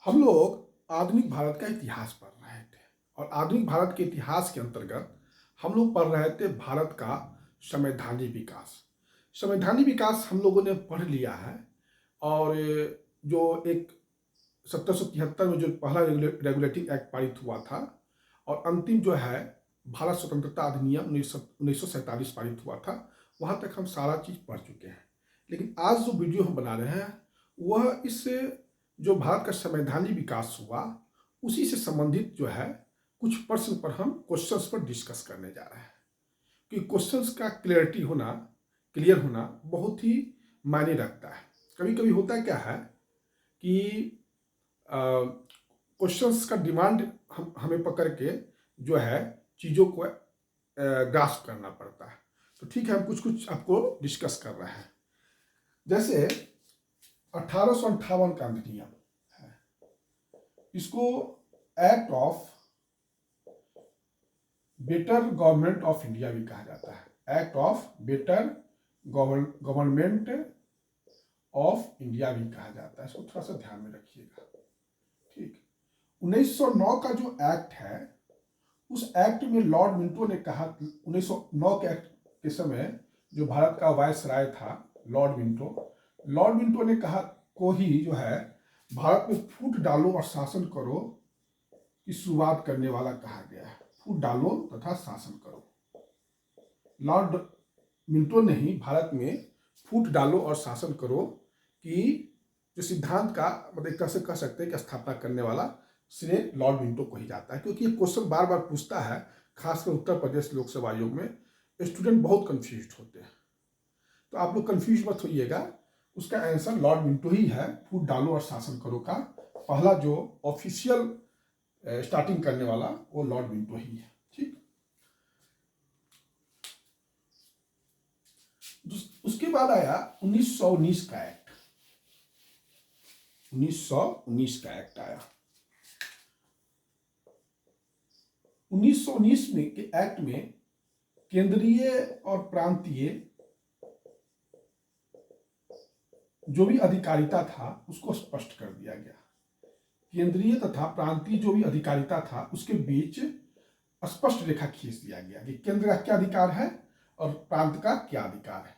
हम लोग आधुनिक भारत का इतिहास पढ़ रहे थे और आधुनिक भारत के इतिहास के अंतर्गत हम लोग पढ़ रहे थे भारत का संवैधानिक विकास। संवैधानिक विकास हम लोगों ने पढ़ लिया है और जो एक 1773 में जो पहला रेगुलेटिंग एक्ट पारित हुआ था और अंतिम जो है भारत स्वतंत्रता अधिनियम 1947 पारित हुआ था, वहाँ तक हम सारा चीज़ पढ़ चुके हैं। लेकिन आज जो वीडियो हम बना रहे हैं वह इस जो भारत का संवैधानिक विकास हुआ उसी से संबंधित जो है कुछ प्रश्न पर हम क्वेश्चंस पर डिस्कस करने जा रहे हैं, क्योंकि क्वेश्चंस का क्लियर होना बहुत ही मायने रखता है। कभी कभी होता क्या है कि क्वेश्चंस का डिमांड हमें पकड़ के जो है चीज़ों को ग्रास्प करना पड़ता है। तो ठीक है, हम कुछ कुछ आपको डिस्कस कर रहे हैं। जैसे 1858 का अधिनियम है, इसको act of better government of India भी कहा जाता है। Act of better government of India भी कहा जाता है, इसको थोड़ा सा ध्यान में रखिएगा। ठीक, 1909 का जो एक्ट है उस एक्ट में लॉर्ड मिंटो ने कहा, 1909 के एक्ट के समय जो भारत का वायसराय था लॉर्ड मिंटो ने कहा को ही जो है भारत में फूट डालो और शासन करो की शुरुआत करने वाला कहा गया है। फूट डालो तथा शासन करो, लॉर्ड मिंटो ने ही भारत में फूट डालो और शासन करो कि जो सिद्धांत का मतलब कैसे कह सकते हैं कि स्थापना करने वाला श्रेय लॉर्ड मिंटो को ही जाता है। क्योंकि ये क्वेश्चन बार बार पूछता है, खासकर उत्तर प्रदेश लोकसभा आयोग में स्टूडेंट बहुत कंफ्यूज होते हैं, तो आप लोग कंफ्यूज मत होइएगा। उसका आंसर लॉर्ड मिंटो ही है। फूट डालो और शासन करो का पहला जो ऑफिशियल स्टार्टिंग करने वाला वो लॉर्ड मिंटो ही है। ठीक, उसके बाद आया 1919 का एक्ट। 1919 का एक्ट आया। 1919 में के एक्ट में केंद्रीय और प्रांतीय जो भी अधिकारिता था उसको स्पष्ट कर दिया गया। केंद्रीय तथा प्रांतीय जो भी अधिकारिता था उसके बीच स्पष्ट रेखा खींच दिया गया कि केंद्र का क्या अधिकार है और प्रांत का क्या अधिकार है।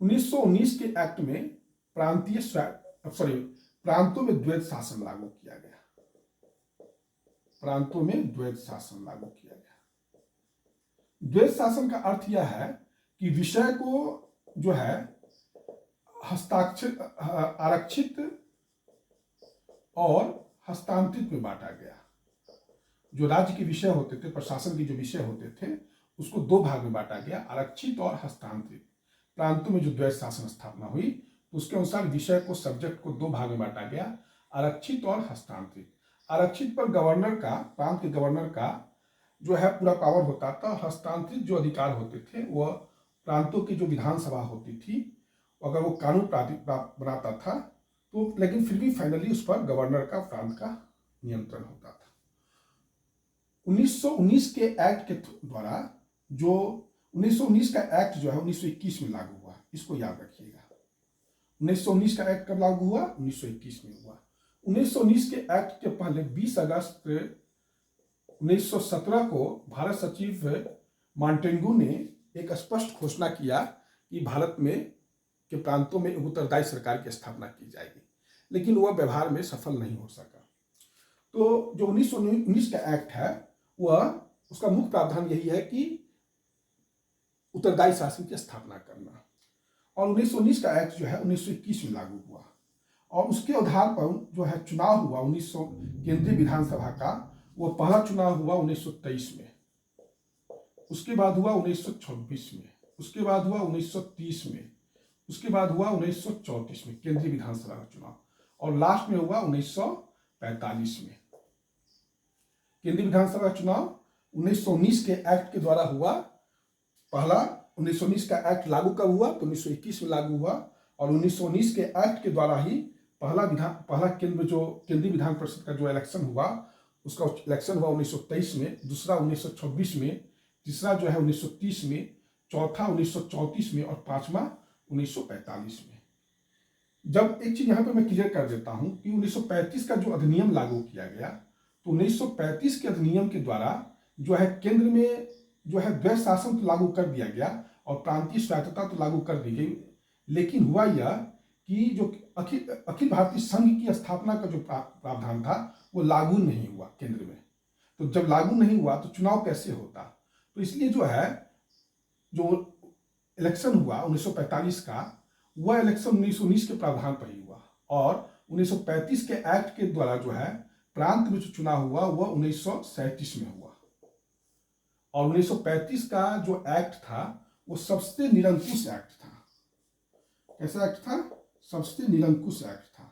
1919 के एक्ट में प्रांतों में द्वैत शासन लागू किया गया। प्रांतों में द्वैत शासन लागू किया गया। द्वैत शासन का अर्थ यह है कि विषय को जो है आरक्षित और हस्तांतरित में बांटा गया। जो राज्य के विषय होते थे, प्रशासन के जो विषय होते थे, उसको दो भाग में बांटा गया, आरक्षित और हस्तांतरित। प्रांतों में जो द्वैत शासन स्थापना हुई तो उसके अनुसार विषय को, सब्जेक्ट को दो भाग में बांटा गया, आरक्षित और हस्तांतरित। आरक्षित पर गवर्नर का, प्रांत के गवर्नर का जो है पूरा पावर होता था। हस्तांतरित जो अधिकार होते थे वह प्रांतों की जो विधानसभा होती थी, अगर वो कानून बनाता था तो, लेकिन फिर भी फाइनली उस पर गवर्नर का, प्रांत का नियंत्रण होता था। 1919 के एक्ट के द्वारा जो 1919 का एक्ट जो है 1921 में लागू हुआ, इसको याद रखिएगा। 1919 का एक्ट कब लागू हुआ? 1921 में हुआ। 1919 के एक्ट के पहले 20 अगस्त 1917 को भारत सचिव मॉन्टेग्यू ने एक स्पष्ट घोषणा किया कि भारत में के प्रांतों में उत्तरदायी सरकार की स्थापना की जाएगी, लेकिन वह व्यवहार में सफल नहीं हो सका। तो जो 1919 का एक्ट है वह, उसका मुख्य प्रावधान यही है कि उत्तरदायी शासन की स्थापना करना। और 1919 का एक्ट जो है 1921 में लागू हुआ और उसके आधार पर जो है चुनाव हुआ 1900 केंद्रीय विधानसभा का, वो पहला चुनाव हुआ 1923 में, उसके बाद हुआ 1926 में, उसके बाद हुआ 1930 में, उसके बाद हुआ 1934 में केंद्रीय विधानसभा का चुनाव, और लास्ट में हुआ 1945 में। केंद्रीय विधानसभा का चुनाव 1919 के एक्ट के द्वारा हुआ। पहला 1919 का एक्ट लागू कब हुआ? तो 1921 में लागू हुआ, और 1919 के एक्ट के द्वारा ही पहला केंद्रीय विधान परिषद का जो इलेक्शन हुआ, उसका इलेक्शन हुआ 1923 में, दूसरा 1926 में, तीसरा जो है 1930 में, चौथा 1934 में और पांचवा 1945 में। जब एक चीज यहाँ पे मैं क्लियर कर देता हूँ कि 1935 का जो अधिनियम लागू किया गया, तो 1935 के अधिनियम के द्वारा जो है केंद्र में जो है द्वैध शासन तो लागू कर दिया गया और प्रांतीय स्वायत्तता तो लागू कर दी गई, लेकिन हुआ यह कि जो अखिल भारतीय संघ की स्थापना का जो प्रावधान था वो लागू नहीं हुआ केंद्र में। तो जब लागू नहीं हुआ तो चुनाव कैसे होता? तो इसलिए जो है जो इलेक्शन हुआ 1945 का, वह इलेक्शन 1919 के प्रावधान पर ही हुआ और 1935 के एक्ट के द्वारा जो है प्रांत में जो चुनाव हुआ वह 1937 में हुआ। और 1935 का जो एक्ट था वो सबसे निरंकुश एक्ट था। कैसा एक्ट था? सबसे निरंकुश एक्ट था।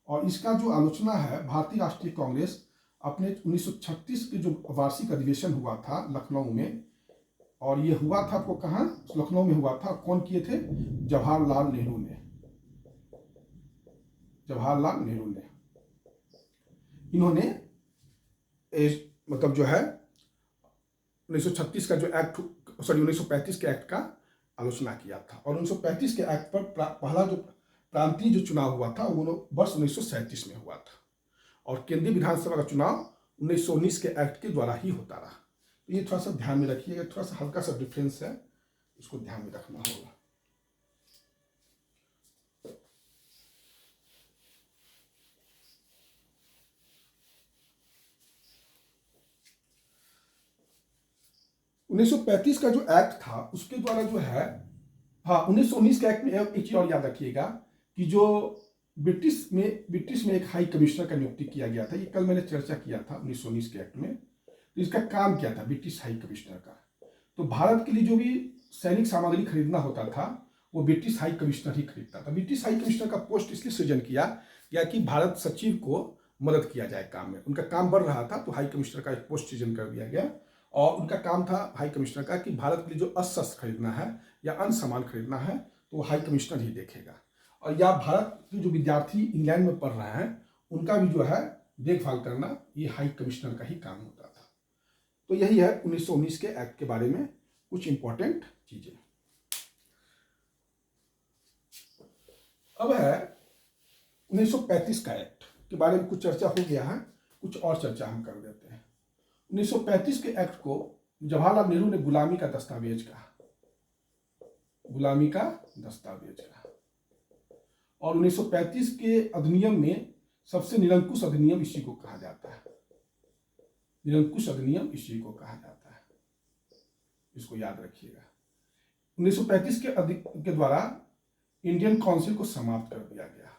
और इसका जो आलोचना है भारतीय राष्ट्रीय कांग्रेस अपने 1936 के जो वार्षिक अधिवेशन हुआ था लखनऊ में, और ये हुआ था आपको कहाँ? लखनऊ में हुआ था। कौन किए थे? जवाहरलाल नेहरू ने। जवाहरलाल नेहरू ने इन्होंने मतलब जो है 1936 का जो एक्ट, 1935 के एक्ट का आलोचना किया था। और 1935 के एक्ट पर पहला जो प्रांतीय जो चुनाव हुआ था वो वर्ष 1937 में हुआ था और केंद्रीय विधानसभा का चुनाव 1919 के एक्ट के द्वारा ही होता रहा। तो ये थोड़ा सा ध्यान में रखिएगा, थोड़ा सा हल्का सा डिफरेंस है, इसको ध्यान में रखना होगा। उन्नीस सौ 1935 का जो एक्ट था उसके द्वारा जो है, हाँ 1919 के एक्ट में एक चीज और याद रखिएगा कि जो ब्रिटिश में एक हाई कमिश्नर का नियुक्ति किया गया था। ये कल मैंने चर्चा किया था 1919 के एक्ट में। तो इसका काम क्या था ब्रिटिश हाई कमिश्नर का? तो भारत के लिए जो भी सैनिक सामग्री खरीदना होता था वो ब्रिटिश हाई कमिश्नर ही खरीदता था। ब्रिटिश हाई कमिश्नर का पोस्ट इसलिए सृजन किया गया कि भारत सचिव को मदद किया जाए काम में। उनका काम बढ़ रहा था तो हाई कमिश्नर का एक पोस्ट सृजन कर दिया गया और उनका काम था हाई कमिश्नर का कि भारत के लिए जो अस्त्र खरीदना है या अन्य सामान खरीदना है तो वो हाई कमिश्नर ही देखेगा। और या भारत के जो विद्यार्थी इंग्लैंड में पढ़ रहे हैं उनका भी जो है देखभाल करना ये हाई कमिश्नर का ही काम होता था। तो यही है 1919 के एक्ट के बारे में कुछ इंपॉर्टेंट चीजें। अब है 1935 का एक्ट के बारे में कुछ चर्चा हो गया है, कुछ और चर्चा हम कर देते हैं। 1935 के एक्ट को जवाहरलाल नेहरू ने गुलामी का दस्तावेज कहा, गुलामी का दस्तावेज कहा। और 1935 के अधिनियम में सबसे निरंकुश अधिनियम इसी को कहा जाता है, निरंकुश अधिनियम इसी को कहा जाता है, इसको याद रखिएगा। 1935 के द्वारा इंडियन काउंसिल को समाप्त कर दिया गया,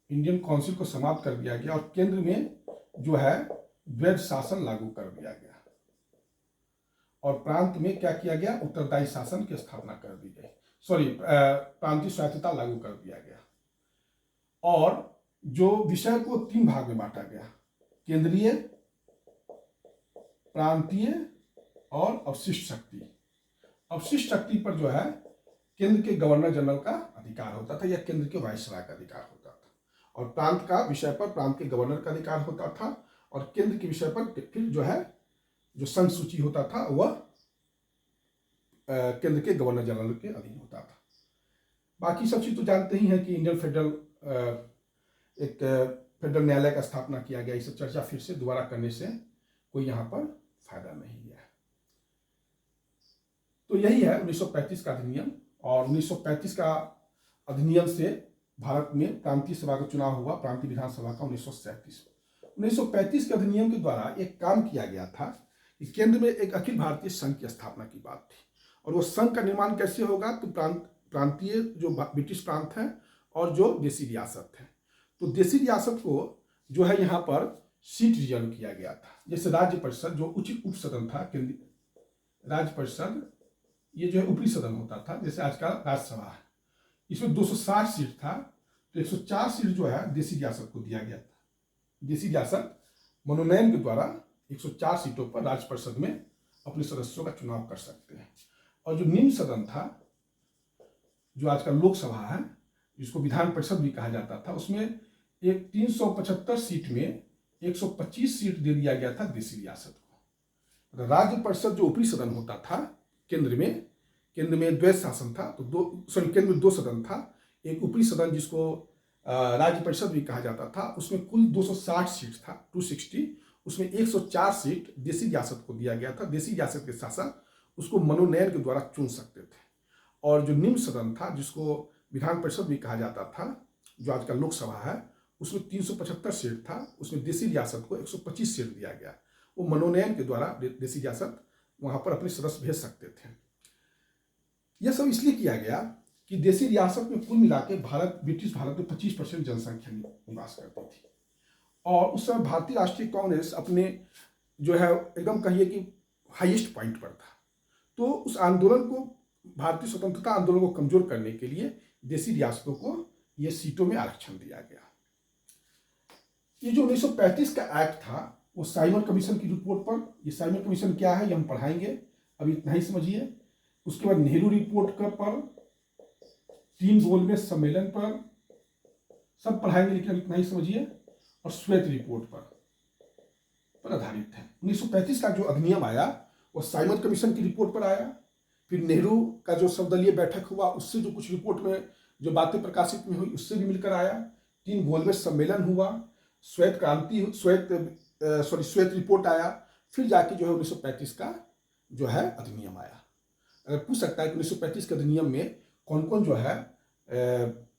इंडियन काउंसिल को समाप्त कर दिया गया और केंद्र में जो है द्वैध शासन लागू कर दिया गया और प्रांत में क्या किया गया? उत्तरदायी शासन की स्थापना कर दी गई, प्रांतीय स्वायत्तता लागू कर दिया गया। और जो विषय को 3 भाग में बांटा गया, केंद्रीय, प्रांतीय और अवशिष्ट शक्ति। अवशिष्ट शक्ति पर जो है केंद्र के गवर्नर जनरल का अधिकार होता था या केंद्र के वायसराय का अधिकार होता था, और प्रांत का विषय पर प्रांत के गवर्नर का अधिकार होता था और केंद्र के विषय पर फिर जो है जो संघ सूची होता था वह केंद्र के गवर्नर जनरल के अधीन होता था। बाकी सब चीज तो जानते ही हैं कि इंडियन फेडरल न्यायालय का स्थापना किया गया। इस चर्चा फिर से दोबारा करने से कोई यहाँ पर फायदा नहीं है। तो यही है 1935 का अधिनियम। और 1935 का अधिनियम से भारत में प्रांतीय सभा का चुनाव हुआ, प्रांतीय विधानसभा का 1937 में। 1935 के अधिनियम के द्वारा एक काम किया गया था कि केंद्र में एक अखिल भारतीय संघ की स्थापना की बात थी। और वो संघ का निर्माण कैसे होगा? तो प्रांतीय जो ब्रिटिश प्रांत है और जो देसी रियासत है, तो देसी रियासत को जो है यहाँ पर सीट रिजर्व किया गया था। जैसे राज्य परिषद जो उचित उप सदन था, राज्य परिषद ये जो है ऊपरी सदन होता था, जैसे आज का राज्यसभा है, इसमें 260 सीट था, तो 104 सीट जो है देसी रियासत को दिया गया था। देसी रियासत मनोनयन के द्वारा 104 सीटों पर राज्य परिषद में अपने सदस्यों का चुनाव कर सकते हैं। और जो निम्न सदन था, जो आज का लोकसभा है, जिसको विधान परिषद भी कहा जाता था, उसमें एक 375 सीट में 125 सीट दे दिया गया था देसी रियासत को। राज्य परिषद जो ऊपरी सदन होता था, केंद्र में द्वैध शासन था, तो केंद्र में 2 सदन था, एक ऊपरी सदन जिसको राज्य परिषद भी कहा जाता था, उसमें कुल 260 सीट था, 260। उसमें 104 सीट देसी रियासत को दिया गया था। देसी रियासत के शासक उसको मनोनयन के द्वारा चुन सकते थे। और जो निम्न सदन था, जिसको विधान परिषद भी कहा जाता था, जो आजकल लोकसभा है, उसमें 375 सीट था। उसमें देसी रियासत को 125 सीट दिया गया। वो मनोनयन के द्वारा देसी रियासत वहां पर अपने सदस्य भेज सकते थे। यह सब इसलिए किया गया कि देसी रियासत में कुल मिला के ब्रिटिश भारत में 25% जनसंख्या निवास करती थी। और उस समय भारतीय राष्ट्रीय कांग्रेस अपने जो है एकदम कहिए कि हाईएस्ट पॉइंट पर था। तो उस आंदोलन को, भारतीय स्वतंत्रता आंदोलन को कमजोर करने के लिए देसी रियासतों को ये सीटों में आरक्षण दिया गया। ये जो 1935 का एक्ट था, वो साइमन कमीशन की रिपोर्ट पर, ये साइमन कमीशन क्या है ये हम पढ़ाएंगे, अभी इतना ही समझिए। उसके बाद नेहरू रिपोर्ट पर, 3 गोलमेज सम्मेलन पर, सब पढ़ाएंगे, लेकिन अभी इतना ही समझिए। और श्वेत रिपोर्ट पर आधारित है। 1935 का जो अधिनियम आया वो साइमन कमीशन की रिपोर्ट पर आया। फिर नेहरू का जो सर्वदलीय बैठक हुआ, उससे जो कुछ रिपोर्ट में जो बातें प्रकाशित में हुई, उससे भी मिलकर आया। 3 गोलमेज सम्मेलन हुआ, श्वेत रिपोर्ट आया। फिर जाके जो है 1935 का जो है अधिनियम आया। अगर पूछ सकता है कि 1935 के अधिनियम में कौन कौन जो है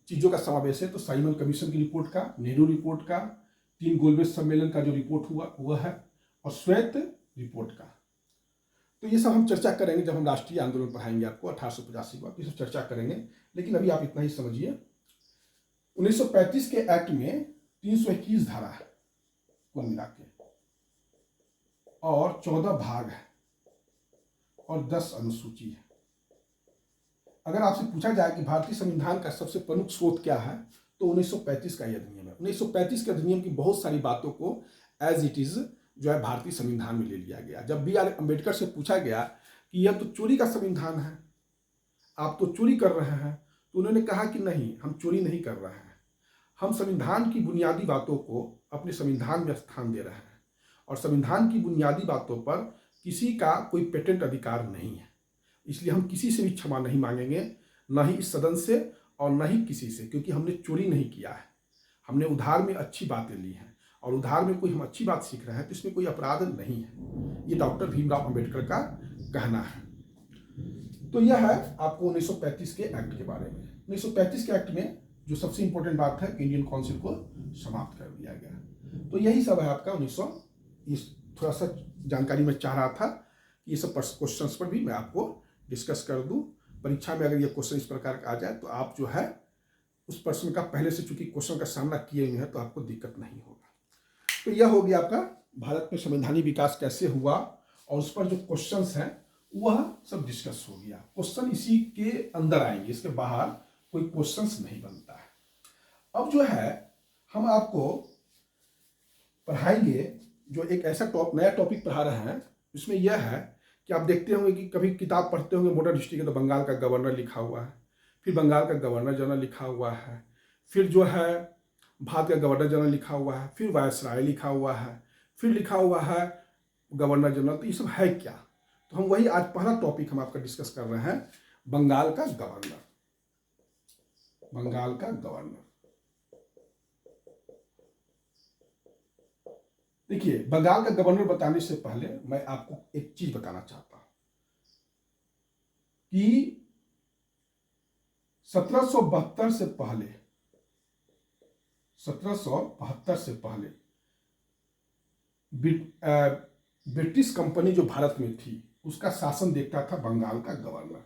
चीज़ों का समावेश है, तो साइमन कमीशन की रिपोर्ट का, नेहरू रिपोर्ट का, 3 गोलमेज सम्मेलन का जो रिपोर्ट हुआ वह है, और श्वेत रिपोर्ट का। तो ये सब हम चर्चा करेंगे जब हम राष्ट्रीय आंदोलन पढ़ाएंगे आपको 1885 का, ये सब चर्चा करेंगे। लेकिन अभी आप इतना ही समझिए। 1935 के एक्ट में 321 धारा है कुल मिला के, और 14 भाग है, और 10 अनुसूची है। अगर आपसे पूछा जाए कि भारतीय संविधान का सबसे प्रमुख स्रोत क्या है, तो 1935 का यह अधिनियम है। 1935 के अधिनियम की बहुत सारी बातों को एज इट इज जो है भारतीय संविधान में ले लिया गया। जब B.R. अम्बेडकर से पूछा गया कि यह तो चोरी का संविधान है, आप तो चोरी कर रहे हैं, तो उन्होंने कहा कि नहीं, हम चोरी नहीं कर रहे हैं, हम संविधान की बुनियादी बातों को अपने संविधान में स्थान दे रहे हैं, और संविधान की बुनियादी बातों पर किसी का कोई पेटेंट अधिकार नहीं है। इसलिए हम किसी से भी क्षमा नहीं मांगेंगे, न ही इस सदन से और न ही किसी से, क्योंकि हमने चोरी नहीं किया है। हमने उधार में अच्छी बातें ली हैं, और उधार में कोई हम अच्छी बात सीख रहे हैं तो इसमें कोई अपराध नहीं है। ये डॉक्टर भीमराव अंबेडकर का कहना है। तो यह है आपको 1935 के एक्ट के बारे में। 1935 के एक्ट में जो सबसे इंपॉर्टेंट बात है कि इंडियन काउंसिल को समाप्त कर दिया गया। तो यही सब है आपका 1900। थोड़ा सा जानकारी मैं चाह रहा था कि ये सब क्वेश्चंस पर भी मैं आपको डिस्कस कर दूं। परीक्षा में अगर ये क्वेश्चन इस प्रकार का आ जाए तो आप जो है उस प्रश्न का पहले से चूंकि क्वेश्चन का सामना किए हुए हैं तो आपको दिक्कत नहीं होगा। तो यह हो गया आपका भारत में संवैधानिक विकास कैसे हुआ, और उस पर जो क्वेश्चंस हैं वह सब डिस्कस हो गया। क्वेश्चन इसी के अंदर आएंगे, इसके बाहर कोई क्वेश्चंस नहीं बनता है। अब जो है हम आपको पढ़ाएंगे जो एक ऐसा नया टॉपिक पढ़ा रहे हैं। इसमें यह है कि आप देखते होंगे कि कभी किताब पढ़ते होंगे मॉडर्न हिस्ट्री के, तो बंगाल का गवर्नर लिखा हुआ है, फिर बंगाल का गवर्नर जनरल लिखा हुआ है, फिर जो है भारत का गवर्नर जनरल लिखा हुआ है, फिर वायसराय लिखा हुआ है, फिर लिखा हुआ है गवर्नर जनरल। तो ये सब है क्या? तो हम वही आज पहला टॉपिक हम आपका डिस्कस कर रहे हैं, बंगाल का गवर्नर। बंगाल का गवर्नर, देखिए बंगाल का गवर्नर बताने से पहले मैं आपको एक चीज बताना चाहता हूं कि 1772 से पहले, 1772 से पहले ब्रिटिश कंपनी जो भारत में थी उसका शासन देखता था बंगाल का गवर्नर।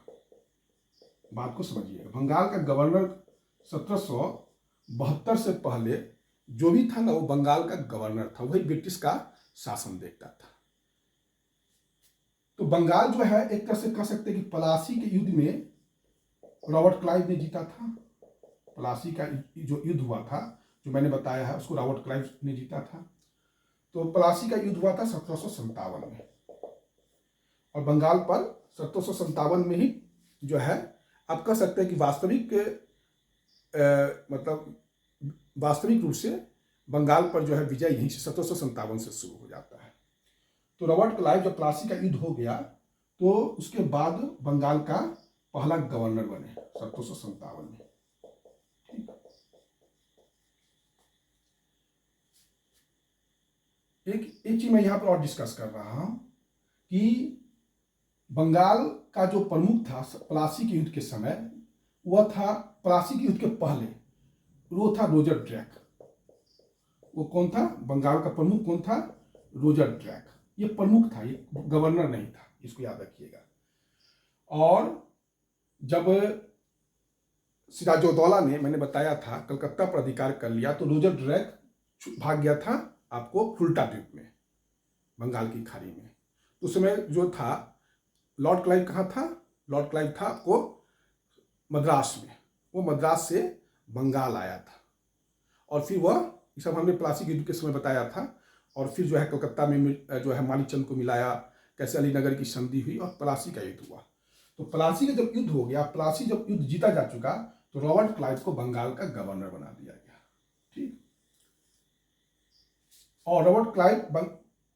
बात को समझिए, बंगाल का गवर्नर 1772 से पहले जो भी था ना वो बंगाल का गवर्नर था, वही ब्रिटिश का शासन देखता था। तो बंगाल जो है एक तरह से कह सकते हैं कि प्लासी के युद्ध में रॉबर्ट क्लाइव ने जीता था। प्लासी का जो युद्ध हुआ था जो मैंने बताया है उसको रॉबर्ट क्लाइव ने जीता था। तो प्लासी का युद्ध हुआ था 1757 में, और बंगाल पर 1757 में ही जो है आप कह सकते हैं कि वास्तविक रूप से बंगाल पर जो है विजय यहीं से 1757 से शुरू हो जाता है। तो रॉबर्ट क्लाइव जब प्लासी का युद्ध हो गया तो उसके बाद बंगाल का पहला गवर्नर बने 1757 में। एक चीज मैं यहाँ पर और डिस्कस कर रहा हूँ कि बंगाल का जो प्रमुख था प्लासी के युद्ध के समय, वह था प्लासी के युद्ध के पहले, वो था रोजर ड्रैक। वो कौन था? बंगाल का प्रमुख कौन था? रोजर ड्रैक। ये प्रमुख था, ये गवर्नर नहीं था, इसको याद रखिएगा। और जब सिराजुद्दौला ने, मैंने बताया था, कलकत्ता पर अधिकार कर लिया, तो रोजर ड्रैक भाग गया था आपको फुल्टा द्वीप में, बंगाल की खाड़ी में। उस समय जो था लॉर्ड क्लाइव कहाँ था? लॉर्ड क्लाइव था आपको मद्रास में। वो मद्रास से बंगाल आया था और फिर वह, ये सब हमने प्लासी के युद्ध के समय बताया था। और फिर जो है कलकत्ता में जो है माणिकचंद को मिलाया, कैसे अलीनगर की संधि हुई और प्लासी का युद्ध हुआ। तो प्लासी का जब युद्ध हो गया, प्लासी जब युद्ध जीता जा चुका, तो रॉबर्ट क्लाइव को बंगाल का गवर्नर बना दिया गया। ठीक। और रॉबर्ट क्लाइव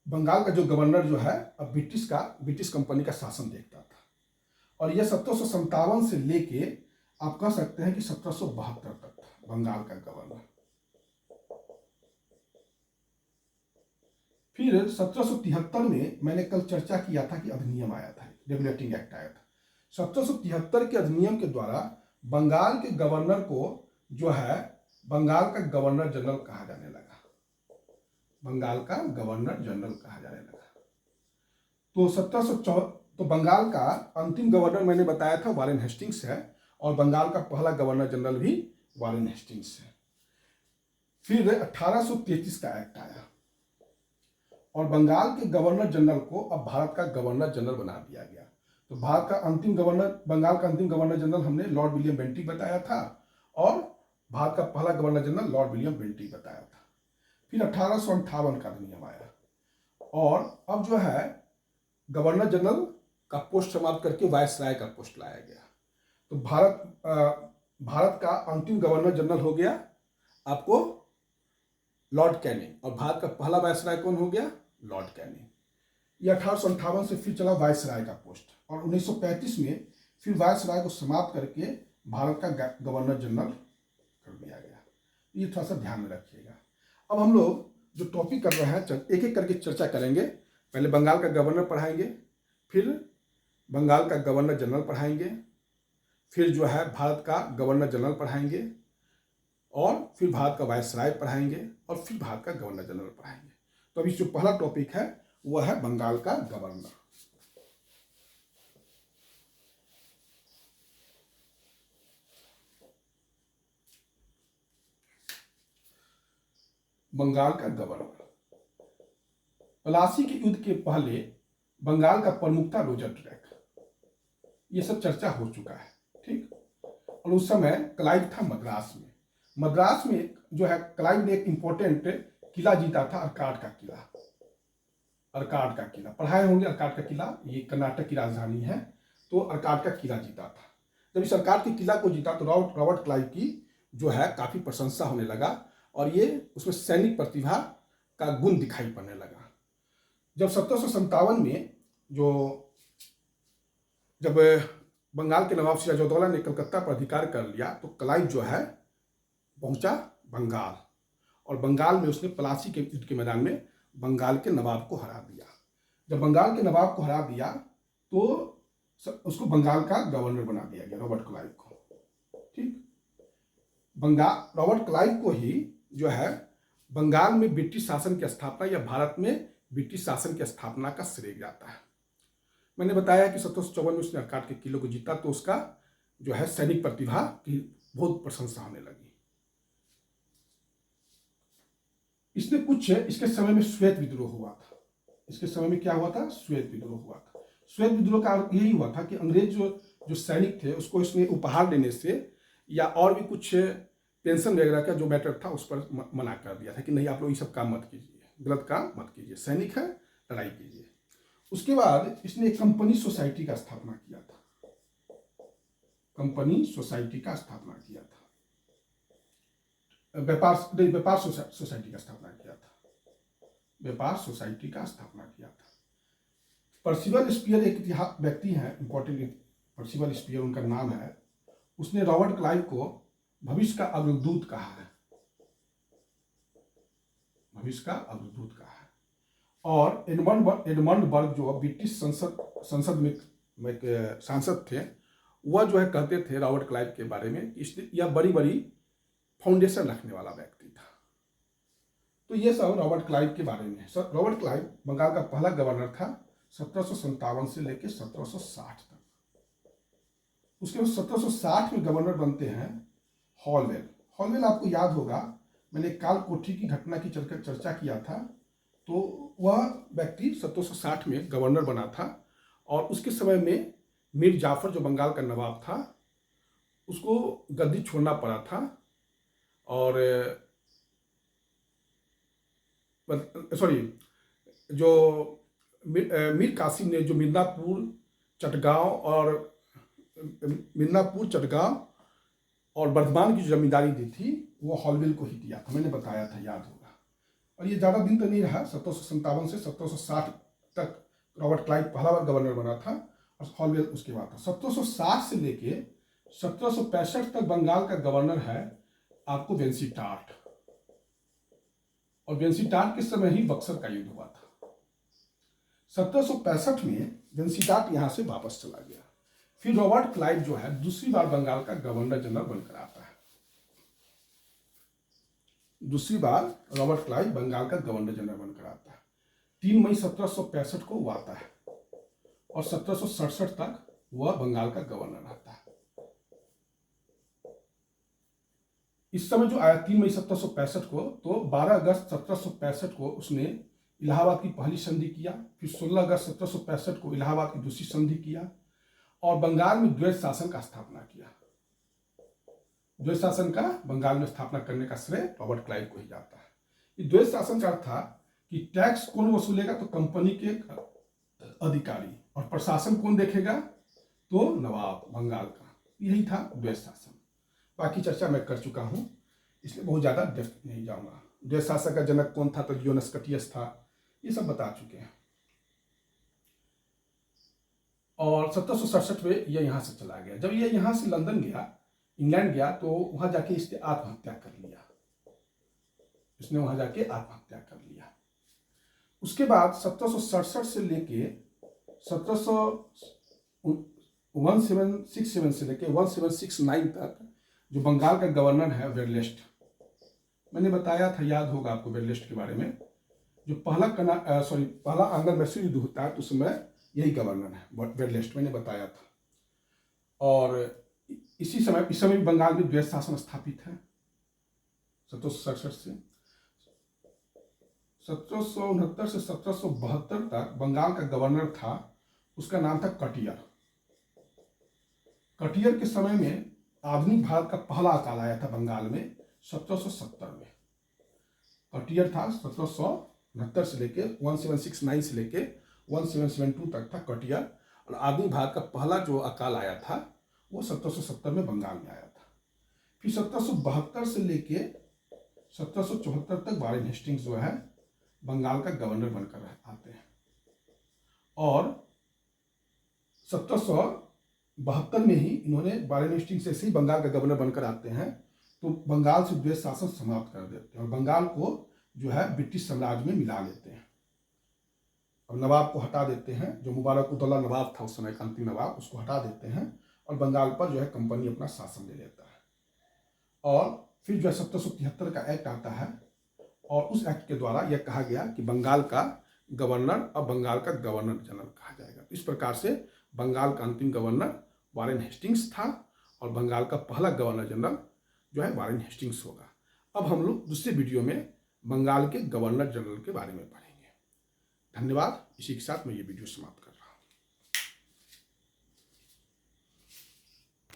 बंगाल का जो गवर्नर जो है, अब ब्रिटिश कंपनी का शासन देखता था। और यह 1757 से लेके आप कह सकते हैं कि 1772 तक था बंगाल का गवर्नर। फिर 1773 में मैंने कल चर्चा किया था कि अधिनियम आया था, रेगुलेटिंग एक्ट आया था। 1773 के अधिनियम के द्वारा बंगाल के गवर्नर को जो है बंगाल का गवर्नर जनरल कहा जाने लगा। बंगाल का गवर्नर जनरल कहा जाने लगा। तो 1704 तो बंगाल का अंतिम गवर्नर मैंने बताया था वारेन हेस्टिंग्स है, और बंगाल का पहला गवर्नर जनरल भी वारेन हेस्टिंग्स है। फिर 1833 का एक्ट आया और बंगाल के गवर्नर जनरल को अब भारत का गवर्नर जनरल बना दिया गया। तो भारत का अंतिम गवर्नर, बंगाल का अंतिम गवर्नर जनरल हमने लॉर्ड विलियम बेंटिक बताया था, और भारत का पहला governor general Lord William Bentinck बताया था। फिर 1858 का अधिनियम आया और अब जो है गवर्नर जनरल का पोस्ट समाप्त करके वायसराय का पोस्ट लाया गया। तो भारत का अंतिम गवर्नर जनरल हो गया आपको लॉर्ड कैनिंग, और भारत का पहला वायसराय कौन हो गया? Lord Canning. ये 1858 से फिर चला वायसराय का पोस्ट, और 1935 में फिर वायसराय को समाप्त करके भारत का गवर्नर जनरल कर दिया गया। ये थोड़ा सा ध्यान में रखिएगा। अब हम लोग जो टॉपिक कर रहे हैं एक एक करके चर्चा करेंगे। पहले बंगाल का गवर्नर पढ़ाएंगे, फिर बंगाल का गवर्नर जनरल पढ़ाएंगे, फिर जो है भारत का गवर्नर जनरल पढ़ाएंगे, और फिर भारत का वायसराय पढ़ाएंगे, और फिर भारत का गवर्नर जनरल पढ़ाएंगे। तो अभी जो पहला टॉपिक है वह है बंगाल का गवर्नर। बंगाल का गवर्नर। प्लासी के युद्ध के पहले बंगाल का प्रमुख था रोजर ड्रैक। ये सब चर्चा हो चुका है, ठीक। और उस समय क्लाइव था मद्रास में। मद्रास में जो है क्लाइव ने एक इंपॉर्टेंट किला जीता था, अर्काट का किला। अर्काट का किला पढ़ाए होंगे, अर्काट का किला ये कर्नाटक की राजधानी है। तो अर्काट का किला जीता था। जब इस अर्काट के किला को जीता तो रॉबर्ट क्लाइव की जो है काफी प्रशंसा होने लगा, और ये उसमें सैनिक प्रतिभा का गुण दिखाई पड़ने लगा। जब 1757 में जब बंगाल के नवाब सिराजुद्दौला ने कलकत्ता पर अधिकार कर लिया, तो क्लाइव जो है पहुंचा बंगाल, और बंगाल में उसने प्लासी के युद्ध के मैदान में बंगाल के नवाब को हरा दिया। जब बंगाल के नवाब को हरा दिया तो उसको बंगाल का गवर्नर बना दिया गया, रॉबर्ट क्लाइव को, ठीक। रॉबर्ट क्लाइव को ही जो है बंगाल में ब्रिटिश शासन की स्थापना या भारत में ब्रिटिश शासन की स्थापना का श्रेय जाता है। मैंने बताया कि 1754 में उसने अर्काट के किले को जीता, तो उसका जो है सैनिक प्रतिभा की बहुत प्रशंसा होने लगी। इसके समय में श्वेत विद्रोह हुआ था। इसके समय में क्या हुआ था? श्वेत विद्रोह हुआ था। श्वेत विद्रोह का अर्थ यही हुआ था कि अंग्रेज जो सैनिक थे उसको इसने उपहार देने से या और भी कुछ पेंशन वगैरह का जो मैटर था उस पर मना कर दिया था कि नहीं, आप लोग ये सब काम मत कीजिए, गलत काम मत कीजिए, सैनिक है लड़ाई कीजिए। उसके बाद इसने एक कंपनी सोसाइटी का स्थापना किया था। कंपनी सोसाइटी का स्थापना किया था। व्यापार सोसाइटी का स्थापना किया था। व्यापार सोसाइटी का स्थापना किया था। पर्सिवल स्पीयर एक व्यक्ति है इंपॉर्टेंट, पर्सिवल स्पीयर उनका नाम है। उसने रॉबर्ट क्लाइव को भविष्य का अग्रदूत कहा है। भविष्य का अग्रदूत कहा है। और एडमंड बर्ग जो ब्रिटिश संसद में एक सांसद थे, वह जो है कहते थे रॉबर्ट क्लाइव के बारे में कि यह बड़ी बड़ी फाउंडेशन रखने वाला व्यक्ति था। तो ये सब रॉबर्ट क्लाइव के बारे में है। रॉबर्ट क्लाइव बंगाल का पहला गवर्नर था 1757 से लेकर 1760 तक। उसके बाद 1760 में गवर्नर बनते हैं हॉलवेल। हॉलवेल आपको याद होगा, मैंने काल कोठी की घटना की चर्चा किया था। तो वह व्यक्ति 1760 में गवर्नर बना था और उसके समय में मीर जाफर जो बंगाल का नवाब था, उसको गद्दी छोड़ना पड़ा था। और सॉरी, जो मीर कासिम ने जो मिदनापुर, चटगांव और बर्धमान की जो जमींदारी दी थी, वो हॉलवेल को ही दिया था। मैंने बताया था, याद होगा। और ये ज़्यादा दिन तो नहीं रहा, 1757 से 1760 तक रॉबर्ट क्लाइव पहला बार गवर्नर बना था और हॉलवेल उसके बाद था। 1760 से लेके 1765 तक बंगाल का गवर्नर है आपको वेंसीटार्ट। और वेंसीटार्ट के समय ही बक्सर का युद्ध हुआ था। 1765 में वेंसीटार्ट यहाँ से वापस चला गया। फिर रॉबर्ट क्लाइव जो है दूसरी बार बंगाल का गवर्नर जनरल बनकर आता है। दूसरी बार रॉबर्ट क्लाइव बंगाल का गवर्नर जनरल बनकर आता है। 3 मई 1765 को वो आता है और 1767 तक वह बंगाल का गवर्नर रहता है। इस समय जो आया 3 मई 1765 को, तो 12 अगस्त 1765 को उसने इलाहाबाद की पहली संधि किया। फिर 16 अगस्त 1765 को इलाहाबाद की दूसरी संधि किया और बंगाल में द्वैत शासन का स्थापना किया। द्वैत शासन का बंगाल में स्थापना करने का श्रेय रॉबर्ट क्लाइव को ही जाता है। ये द्वैत शासन का अर्थ था कि टैक्स कौन वसूलेगा, तो कंपनी के अधिकारी, और प्रशासन कौन देखेगा, तो नवाब बंगाल का। यही था द्वैत शासन। बाकी चर्चा मैं कर चुका हूँ, इसलिए बहुत ज़्यादा डेप्थ नहीं जाऊँगा। द्वैत शासन का जनक कौन था, तो लियोनस कटियस था, ये सब बता चुके हैं। और 1767 में यह यहाँ से चला गया। जब यह यहाँ से लंदन गया, इंग्लैंड गया, तो वहाँ जाके इसने आत्महत्या कर लिया। इसने वहाँ जाके आत्महत्या कर लिया। उसके बाद 1767 से लेके 1767 से लेके 1769 तक जो बंगाल का गवर्नर है वेरलेस्ट, मैंने बताया था, याद होगा आपको वेरलेस्ट के बारे में। जो पहला आंग्ल मैसूर युद्ध होता है तो उस समय यही गवर्नर है वेरलेस्ट, मैंने बताया था। और इस समय बंगाल में द्वैत शासन स्थापित है 1767 से। 1769 से 1772 तक बंगाल का गवर्नर था, उसका नाम था कटियर। कटियर के समय में आधुनिक भारत का पहला अकाल आया था बंगाल में 1770 में। कटियर था 1769 से लेके 1769 से लेके 1772 तक था कटियर। और आधुनिक भारत का पहला जो अकाल आया था वो 1770 में बंगाल में आया था। फिर 1772 से लेके 1774 तक वारेन हेस्टिंग्स जो है बंगाल का गवर्नर बनकर आते हैं। और 1772 में ही इन्होंने वारेन हेस्टिंग्स से ही बंगाल का गवर्नर बनकर आते हैं, तो बंगाल से द्वैत शासन समाप्त कर देते हैं और बंगाल को जो है ब्रिटिश साम्राज्य में मिला लेते हैं। और नवाब को हटा देते हैं, जो मुबारक उद्दौला नवाब था उस समय का अंतिम नवाब, उसको हटा देते हैं और बंगाल पर जो है कंपनी अपना शासन ले लेता है। और फिर जो है 1773 का एक्ट आता है और उस एक्ट के द्वारा यह कहा गया कि बंगाल का गवर्नर अब बंगाल का गवर्नर जनरल कहा जाएगा। इस प्रकार से बंगाल का अंतिम गवर्नर वारेन हेस्टिंग्स था और बंगाल का पहला गवर्नर जनरल जो है वारेन हेस्टिंग्स होगा। अब हम लोग दूसरे वीडियो में बंगाल के गवर्नर जनरल के बारे में पढ़ेंगे। धन्यवाद। इसी के साथ मैं ये वीडियो समाप्त कर